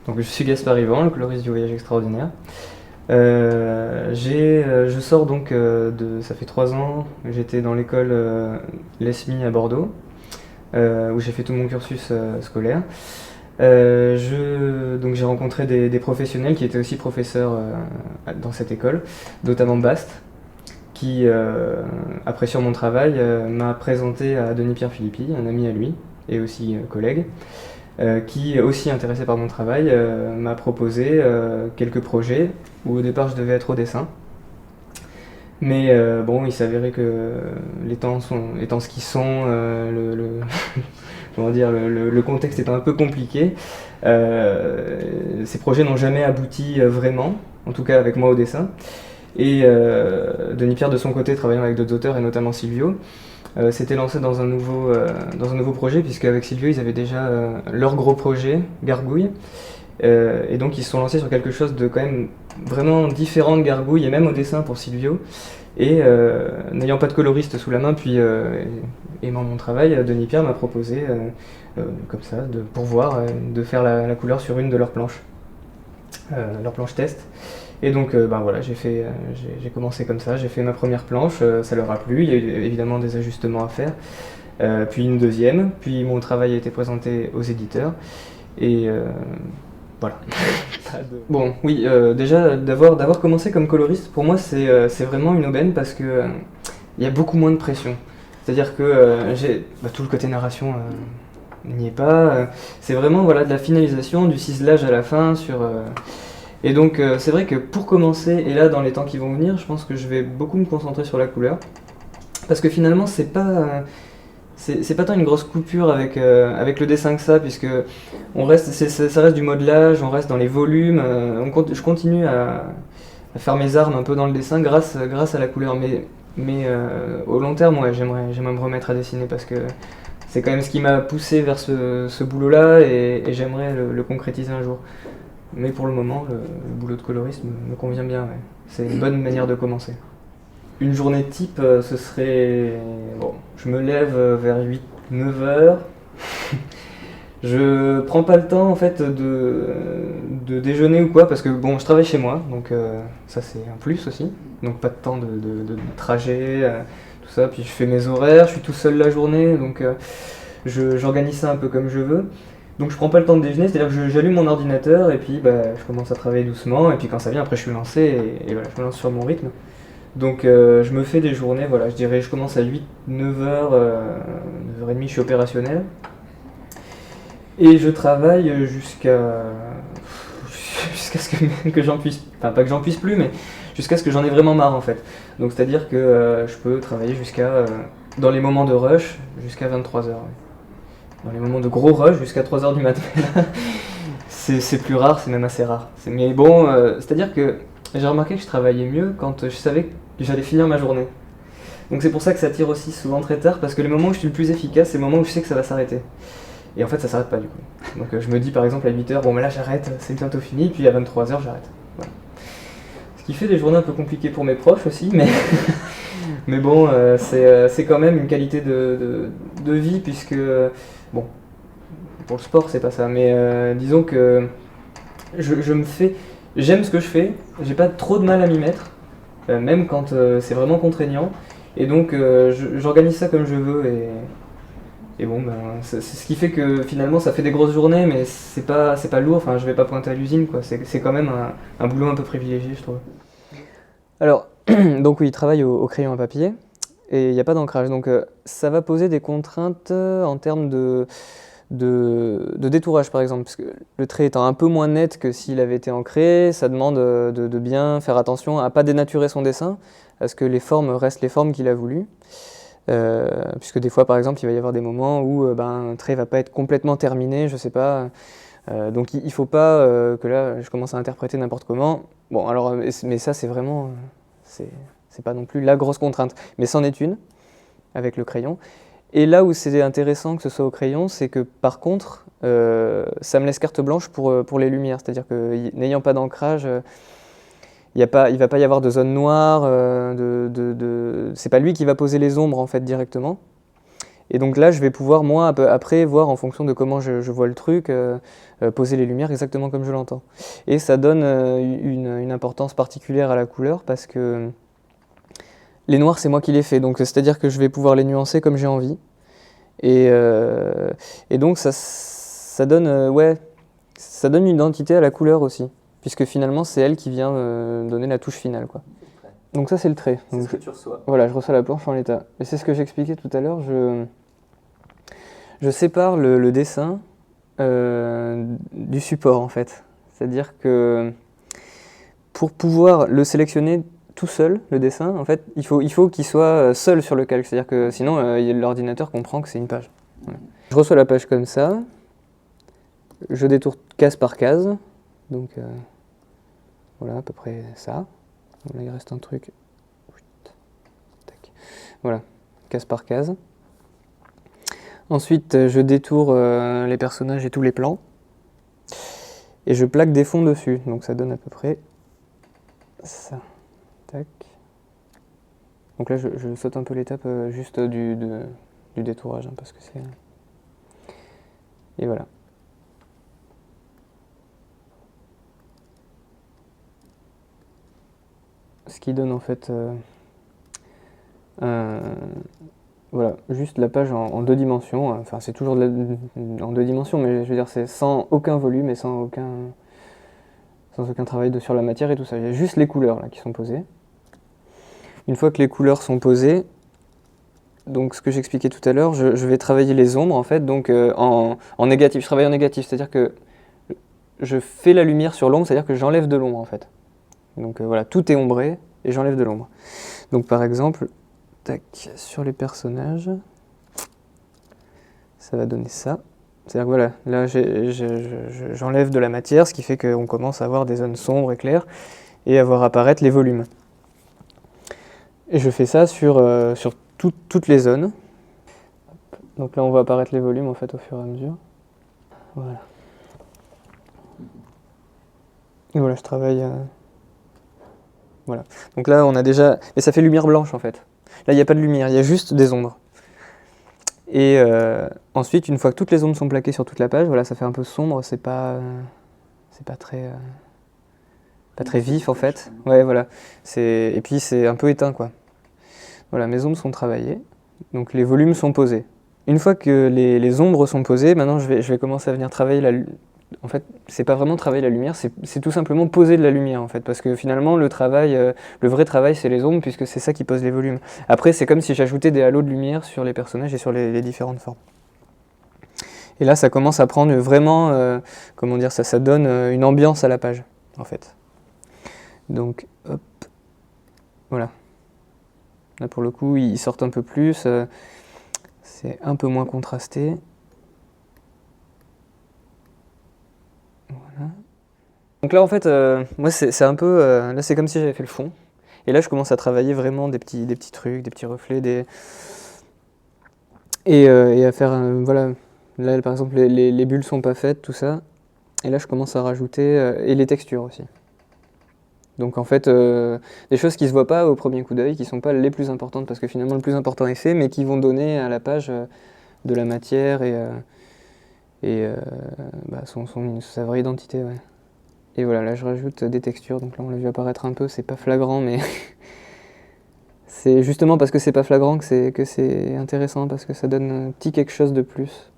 Donc je suis Gaspard Yvan, le coloriste du Voyage Extraordinaire. Je sors donc ça fait 3 ans, j'étais dans l'école l'ESMI à Bordeaux, où j'ai fait tout mon cursus scolaire. Donc j'ai rencontré des professionnels qui étaient aussi professeurs dans cette école, notamment Bast, qui, appréciant mon travail, m'a présenté à Denis-Pierre Philippi, un ami à lui, et aussi collègue, qui, aussi intéressé par mon travail, m'a proposé quelques projets où au départ je devais être au dessin. Mais bon, il s'avérait que les temps étant ce qu'ils sont, comment dire, le contexte étant un peu compliqué, ces projets n'ont jamais abouti vraiment, en tout cas avec moi au dessin. Et Denis Pierre de son côté, travaillant avec d'autres auteurs et notamment Silvio, s'était lancé dans un nouveau projet, puisque avec Silvio ils avaient déjà leur gros projet, Gargouille. Et donc ils se sont lancés sur quelque chose de quand même vraiment différent de Gargouille, et même au dessin pour Silvio. Et n'ayant pas de coloriste sous la main, puis aimant mon travail, Denis Pierre m'a proposé, comme ça, pour voir, de faire la couleur sur une de leurs planches test. Et donc ben voilà, j'ai commencé comme ça, j'ai fait ma première planche, ça leur a plu, il y a eu évidemment des ajustements à faire, puis une deuxième, puis mon travail a été présenté aux éditeurs, et voilà. Bon, oui, déjà d'avoir commencé comme coloriste, pour moi c'est vraiment une aubaine parce que il y a beaucoup moins de pression. C'est-à-dire que tout le côté narration n'y est pas. C'est vraiment voilà, de la finalisation, du ciselage à la fin et donc c'est vrai que pour commencer, et là dans les temps qui vont venir, je pense que je vais beaucoup me concentrer sur la couleur. Parce que finalement c'est pas tant une grosse coupure avec le dessin que ça, puisque ça reste du modelage, on reste dans les volumes, je continue à faire mes armes un peu dans le dessin grâce à la couleur. Mais au long terme, ouais, j'aimerais me remettre à dessiner parce que c'est quand même ce qui m'a poussé vers ce boulot-là et j'aimerais le concrétiser un jour. Mais pour le moment, le boulot de coloriste me convient bien, ouais. C'est une bonne manière de commencer. Une journée type, ce serait... Bon, je me lève vers 8-9 heures. Je prends pas le temps en fait de déjeuner ou quoi parce que bon, je travaille chez moi, donc ça c'est un plus aussi. Donc pas de temps de trajet, tout ça. Puis je fais mes horaires, je suis tout seul la journée, donc j'organise ça un peu comme je veux. Donc je prends pas le temps de déjeuner, c'est-à-dire que j'allume mon ordinateur et puis bah, je commence à travailler doucement et puis quand ça vient après je suis lancé et voilà, je me lance sur mon rythme. Donc je me fais des journées, voilà, je dirais je commence à 8-9 heures, 9h30 je suis opérationnel. Et je travaille jusqu'à ce que j'en puisse, enfin pas que j'en puisse plus, mais jusqu'à ce que j'en ai vraiment marre en fait. Donc c'est-à-dire que je peux travailler dans les moments de rush, jusqu'à 23 heures. Ouais. Dans les moments de gros rush, jusqu'à 3 heures du matin. C'est plus rare, c'est même assez rare. Mais bon, c'est-à-dire que j'ai remarqué que je travaillais mieux quand je savais que j'allais finir ma journée. Donc c'est pour ça que ça tire aussi souvent très tard, parce que les moments où je suis le plus efficace, c'est les moments où je sais que ça va s'arrêter. Et en fait, ça s'arrête pas du coup. Donc je me dis par exemple à 8 heures, bon mais là j'arrête, c'est bientôt fini, puis à 23 heures j'arrête. Voilà. Ce qui fait des journées un peu compliquées pour mes proches aussi, mais, mais bon, c'est quand même une qualité de vie, puisque, bon, pour le sport c'est pas ça, mais disons que je me fais. J'aime ce que je fais, j'ai pas trop de mal à m'y mettre, même quand c'est vraiment contraignant, et donc j'organise ça comme je veux, et bon, ben, c'est ce qui fait que finalement ça fait des grosses journées, mais c'est pas lourd, enfin je vais pas pointer à l'usine, quoi. C'est quand même un boulot un peu privilégié, je trouve. Alors, donc oui, il travaille au crayon à papier, et il n'y a pas d'ancrage, donc ça va poser des contraintes en termes de détourage par exemple, parce que le trait étant un peu moins net que s'il avait été ancré, ça demande de bien faire attention à ne pas dénaturer son dessin, à ce que les formes restent les formes qu'il a voulu. Puisque des fois par exemple il va y avoir des moments où un trait va pas être complètement terminé, je sais pas, donc il faut pas que là je commence à interpréter n'importe comment. Bon alors mais ça c'est vraiment c'est pas non plus la grosse contrainte, mais c'en est une avec le crayon. Et là où c'est intéressant que ce soit au crayon, c'est que par contre, ça me laisse carte blanche pour les lumières. C'est-à-dire que n'ayant pas d'ancrage, il va pas y avoir de zone noire. C'est pas lui qui va poser les ombres en fait directement. Et donc là, je vais pouvoir, moi, après, voir en fonction de comment je vois le truc, poser les lumières exactement comme je l'entends. Et ça donne une importance particulière à la couleur parce que les noirs, c'est moi qui les fais. Donc c'est-à-dire que je vais pouvoir les nuancer comme j'ai envie. Et donc ça donne, ça donne une identité à la couleur aussi. Puisque finalement, c'est elle qui vient donner la touche finale, quoi. Donc ça, c'est le trait. C'est ce que tu reçois. Voilà, je reçois la planche en l'état. Et c'est ce que j'expliquais tout à l'heure. Je sépare le dessin du support, en fait. C'est-à-dire que pour pouvoir le sélectionner tout seul, le dessin, en fait, il faut qu'il soit seul sur le calque. C'est-à-dire que sinon, l'ordinateur comprend que c'est une page. Voilà. Je reçois la page comme ça. Je détourne case par case. Donc voilà, à peu près ça. Donc là, il reste un truc. Tac. Voilà, case par case. Ensuite, je détourne les personnages et tous les plans. Et je plaque des fonds dessus. Donc ça donne à peu près ça. Tac. Donc là, je saute un peu l'étape juste du détourage, hein, parce que c'est... Et voilà. Ce qui donne en fait... voilà, juste la page en 2 dimensions. Enfin, c'est toujours en 2 dimensions, mais je veux dire, c'est sans aucun volume et sans aucun travail sur la matière et tout ça. Il y a juste les couleurs là qui sont posées. Une fois que les couleurs sont posées, donc ce que j'expliquais tout à l'heure, je vais travailler les ombres en fait, donc en négatif. Je travaille en négatif, c'est-à-dire que je fais la lumière sur l'ombre, c'est-à-dire que j'enlève de l'ombre en fait. Donc voilà, tout est ombré et j'enlève de l'ombre. Donc par exemple, tac, sur les personnages, ça va donner ça. C'est-à-dire que voilà, là j'enlève de la matière, ce qui fait qu'on commence à avoir des zones sombres et claires, et à voir apparaître les volumes. Et je fais ça sur toutes les zones. Donc là on voit apparaître les volumes en fait au fur et à mesure. Voilà. Et voilà, je travaille... Voilà. Donc là on a déjà... Mais ça fait lumière blanche en fait. Là il n'y a pas de lumière, il y a juste des ombres. Et ensuite, une fois que toutes les ombres sont plaquées sur toute la page, voilà, ça fait un peu sombre, c'est pas très vif en fait. Ouais, voilà. Et puis c'est un peu éteint quoi. Voilà, mes ombres sont travaillées, donc les volumes sont posés. Une fois que les ombres sont posées, maintenant je vais commencer à venir travailler la lumière. En fait, c'est pas vraiment travailler la lumière, c'est tout simplement poser de la lumière en fait, parce que finalement le vrai travail c'est les ombres puisque c'est ça qui pose les volumes. Après c'est comme si j'ajoutais des halos de lumière sur les personnages et sur les différentes formes. Et là ça commence à prendre vraiment, comment dire, ça donne une ambiance à la page en fait. Donc hop, voilà. Là pour le coup ils sortent un peu plus, c'est un peu moins contrasté. Voilà. Donc là en fait, moi c'est un peu, là c'est comme si j'avais fait le fond. Et là je commence à travailler vraiment des petits trucs, des petits reflets, et à faire, voilà, là par exemple les bulles sont pas faites, tout ça. Et là je commence à rajouter, et les textures aussi. Donc en fait, des choses qui se voient pas au premier coup d'œil, qui sont pas les plus importantes, parce que finalement le plus important est fait, mais qui vont donner à la page de la matière et sa vraie identité, ouais. Et voilà, là je rajoute des textures, donc là on l'a vu apparaître un peu, c'est pas flagrant, mais c'est justement parce que c'est pas flagrant que c'est intéressant, parce que ça donne un petit quelque chose de plus.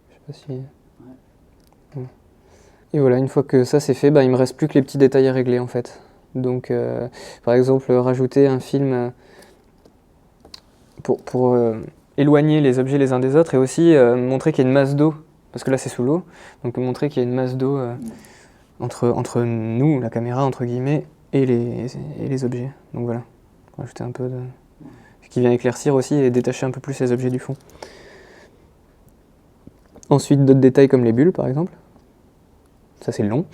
Je sais pas si... Ouais. Et voilà, une fois que ça c'est fait, il me reste plus que les petits détails à régler en fait. Donc par exemple, rajouter un film pour éloigner les objets les uns des autres, et aussi montrer qu'il y a une masse d'eau, parce que là c'est sous l'eau, donc montrer qu'il y a une masse d'eau entre nous, la caméra entre guillemets, et les objets. Donc voilà, rajouter un peu de... ce qui vient éclaircir aussi et détacher un peu plus les objets du fond. Ensuite d'autres détails comme les bulles par exemple. Ça c'est long,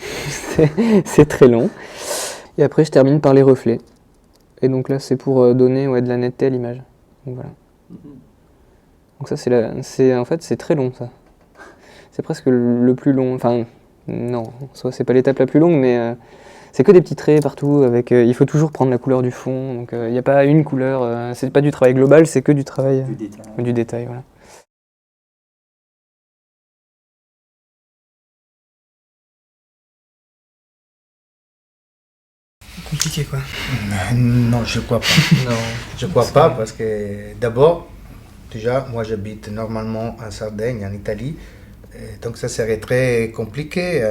c'est très long. Et après je termine par les reflets. Et donc là c'est pour donner de la netteté à l'image. Donc voilà. Donc ça en fait c'est très long ça. C'est presque le plus long, enfin non, soit c'est pas l'étape la plus longue, mais c'est que des petits traits partout, il faut toujours prendre la couleur du fond, donc il n'y a pas une couleur, c'est pas du travail global, c'est que du travail du détail, voilà. compliqué quoi. Non, je crois pas. Non. Je crois pas parce que d'abord, déjà, moi j'habite normalement en Sardaigne, en Italie, et donc ça serait très compliqué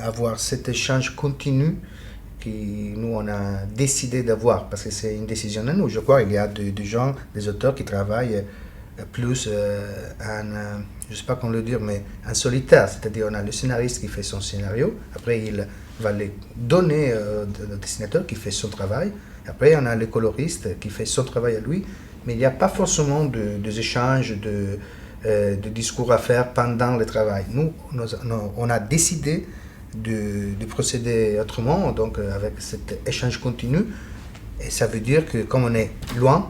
avoir cet échange continu que nous on a décidé d'avoir parce que c'est une décision à nous. Je crois qu'il y a des gens, des auteurs qui travaillent plus je sais pas comment le dire, mais en solitaire, c'est-à-dire on a le scénariste qui fait son scénario, après il va le donner au dessinateur qui fait son travail, après on a le coloriste qui fait son travail à lui, mais il n'y a pas forcément des échanges, de discours à faire pendant le travail. Nous, on a décidé de procéder autrement, donc avec cet échange continu, et ça veut dire que comme on est loin,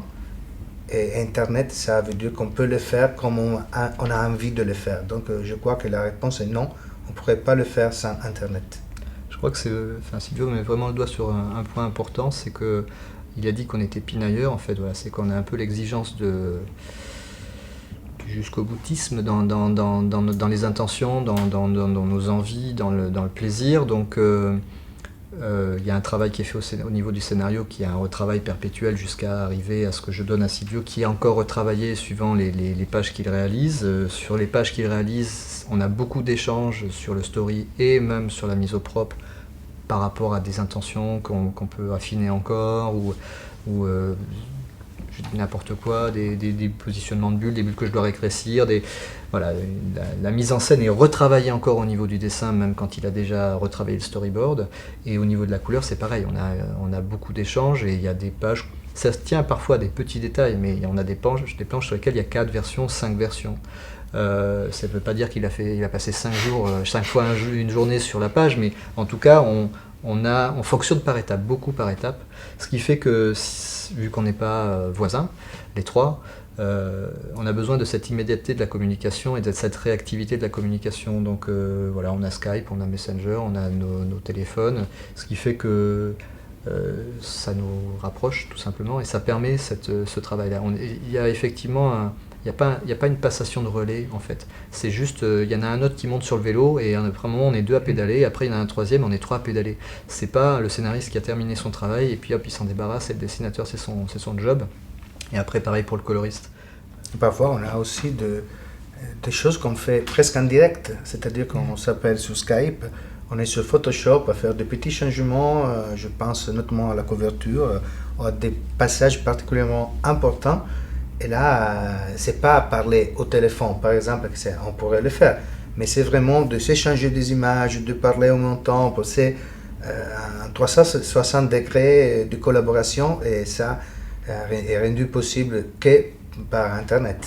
et Internet, ça veut dire qu'on peut le faire comme on a envie de le faire. Donc je crois que la réponse est non, on ne pourrait pas le faire sans Internet. Je crois que Silvio met vraiment le doigt sur un point important, c'est qu'il a dit qu'on était pinailleurs, en fait, voilà, c'est qu'on a un peu l'exigence du jusqu'au boutisme dans les intentions, dans nos envies, dans le plaisir. Donc il y a un travail qui est fait au niveau du scénario, qui est un retravail perpétuel jusqu'à arriver à ce que je donne à Silvio, qui est encore retravaillé suivant les pages qu'il réalise. Sur les pages qu'il réalise, on a beaucoup d'échanges sur le story et même sur la mise au propre par rapport à des intentions qu'on peut affiner encore, ou je dis n'importe quoi, des positionnements de bulles, des bulles que je dois rétrécir, voilà, la mise en scène est retravaillée encore au niveau du dessin, même quand il a déjà retravaillé le storyboard. Et au niveau de la couleur, c'est pareil, on a beaucoup d'échanges et il y a des pages, ça se tient parfois à des petits détails, mais on a des planches sur lesquelles il y a 4 versions, 5 versions. Ça ne veut pas dire qu'il a passé 5 fois une journée sur la page, mais en tout cas, on fonctionne par étapes, beaucoup par étapes, ce qui fait que, vu qu'on n'est pas voisins, les trois, on a besoin de cette immédiateté de la communication et de cette réactivité de la communication. Donc voilà, on a Skype, on a Messenger, on a nos téléphones, ce qui fait que ça nous rapproche tout simplement et ça permet ce travail-là. Il y a effectivement il n'y a pas une passation de relais en fait. C'est juste, il y en a un autre qui monte sur le vélo et à un moment on est 2 à pédaler, après il y en a un troisième, on est 3 à pédaler. C'est pas le scénariste qui a terminé son travail et puis hop il s'en débarrasse et le dessinateur c'est son job. Et après pareil pour le coloriste. Parfois on a aussi des choses qu'on fait presque en direct, c'est-à-dire qu'on s'appelle sur Skype, on est sur Photoshop à faire des petits changements, je pense notamment à la couverture, à des passages particulièrement importants. Et là, c'est pas parler au téléphone, par exemple, on pourrait le faire, mais c'est vraiment de s'échanger des images, de parler en même temps, c'est un 360 degrés de collaboration et ça est rendu possible que par Internet.